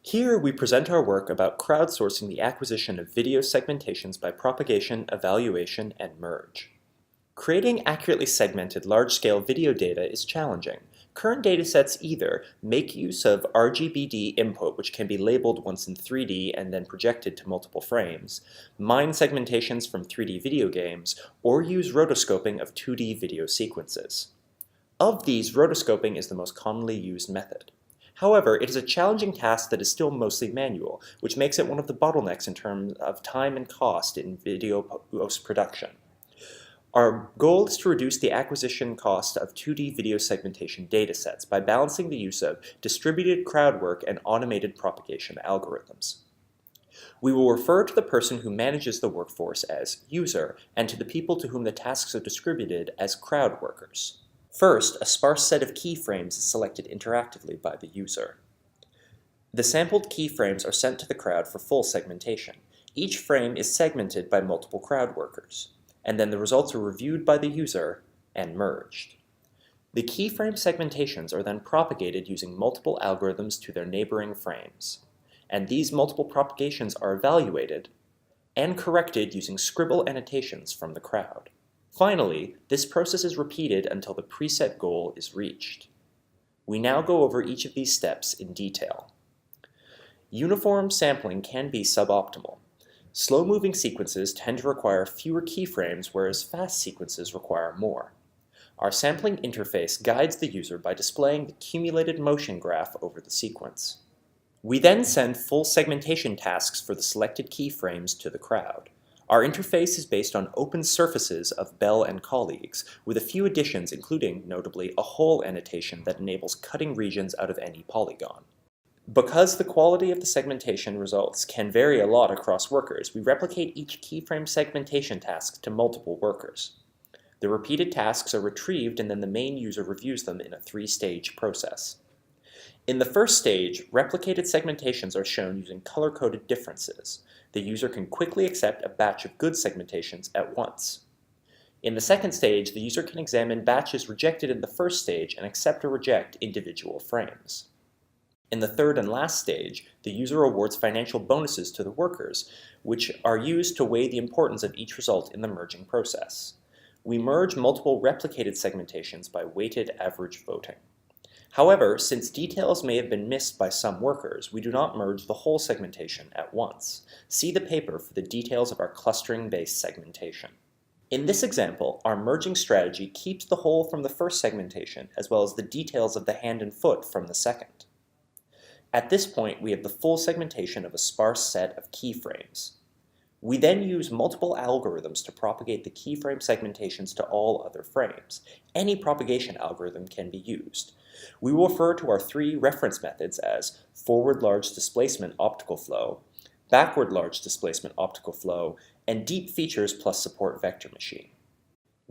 Here we present our work about crowdsourcing the acquisition of video segmentations by propagation, evaluation, and merge. Creating accurately segmented large-scale video data is challenging. Current datasets either make use of RGBD input, which can be labeled once in 3D and then projected to multiple frames, mine segmentations from 3D video games, or use rotoscoping of 2D video sequences. Of these, rotoscoping is the most commonly used method. However, it is a challenging task that is still mostly manual, which makes it one of the bottlenecks in terms of time and cost in video post-production. Our goal is to reduce the acquisition cost of 2D video segmentation datasets by balancing the use of distributed crowd work and automated propagation algorithms. We will refer to the person who manages the workforce as user, and to the people to whom the tasks are distributed as crowd workers. First, a sparse set of keyframes is selected interactively by the user. The sampled keyframes are sent to the crowd for full segmentation. Each frame is segmented by multiple crowd workers, and then the results are reviewed by the user and merged. The keyframe segmentations are then propagated using multiple algorithms to their neighboring frames, and these multiple propagations are evaluated and corrected using scribble annotations from the crowd. Finally, this process is repeated until the preset goal is reached. We now go over each of these steps in detail. Uniform sampling can be suboptimal. Slow-moving sequences tend to require fewer keyframes, whereas fast sequences require more. Our sampling interface guides the user by displaying the cumulated motion graph over the sequence. We then send full segmentation tasks for the selected keyframes to the crowd. Our interface is based on open surfaces of Bell and colleagues, with a few additions including, notably, a hole annotation that enables cutting regions out of any polygon. Because the quality of the segmentation results can vary a lot across workers, we replicate each keyframe segmentation task to multiple workers. The repeated tasks are retrieved and then the main user reviews them in a 3-stage process. In the first stage, replicated segmentations are shown using color-coded differences. The user can quickly accept a batch of good segmentations at once. In the second stage, the user can examine batches rejected in the first stage and accept or reject individual frames. In the third and last stage, the user awards financial bonuses to the workers, which are used to weigh the importance of each result in the merging process. We merge multiple replicated segmentations by weighted average voting. However, since details may have been missed by some workers, we do not merge the whole segmentation at once. See the paper for the details of our clustering-based segmentation. In this example, our merging strategy keeps the whole from the first segmentation, as well as the details of the hand and foot from the second. At this point, we have the full segmentation of a sparse set of keyframes. We then use multiple algorithms to propagate the keyframe segmentations to all other frames. Any propagation algorithm can be used. We will refer to our 3 reference methods as forward large displacement optical flow, backward large displacement optical flow, and deep features plus support vector machine.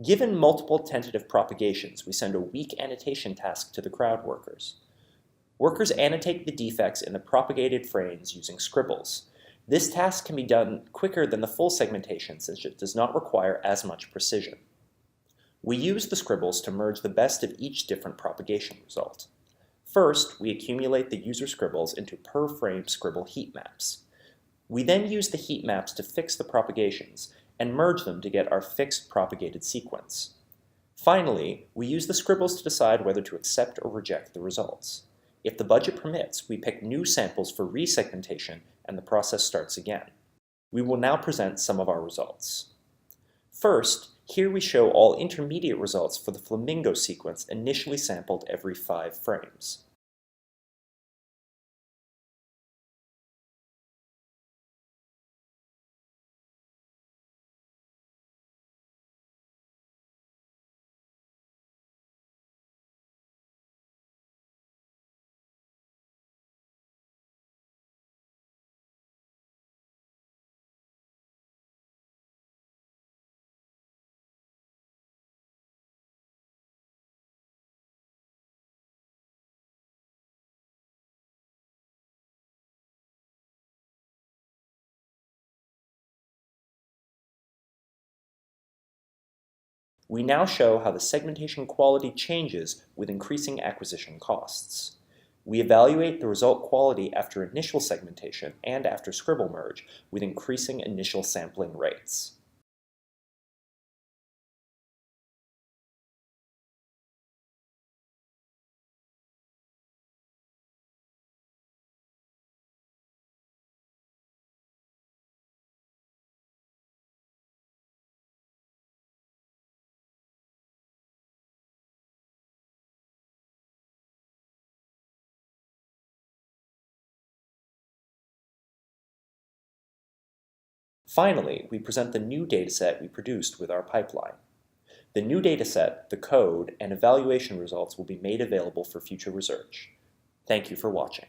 Given multiple tentative propagations, we send a weak annotation task to the crowd workers. Workers annotate the defects in the propagated frames using scribbles. This task can be done quicker than the full segmentation since it does not require as much precision. We use the scribbles to merge the best of each different propagation result. First, we accumulate the user scribbles into per-frame scribble heat maps. We then use the heat maps to fix the propagations and merge them to get our fixed propagated sequence. Finally, we use the scribbles to decide whether to accept or reject the results. If the budget permits, we pick new samples for resegmentation and the process starts again. We will now present some of our results. First, here we show all intermediate results for the flamingo sequence initially sampled every 5 frames. We now show how the segmentation quality changes with increasing acquisition costs. We evaluate the result quality after initial segmentation and after scribble merge with increasing initial sampling rates. Finally, we present the new dataset we produced with our pipeline. The new dataset, the code, and evaluation results will be made available for future research. Thank you for watching.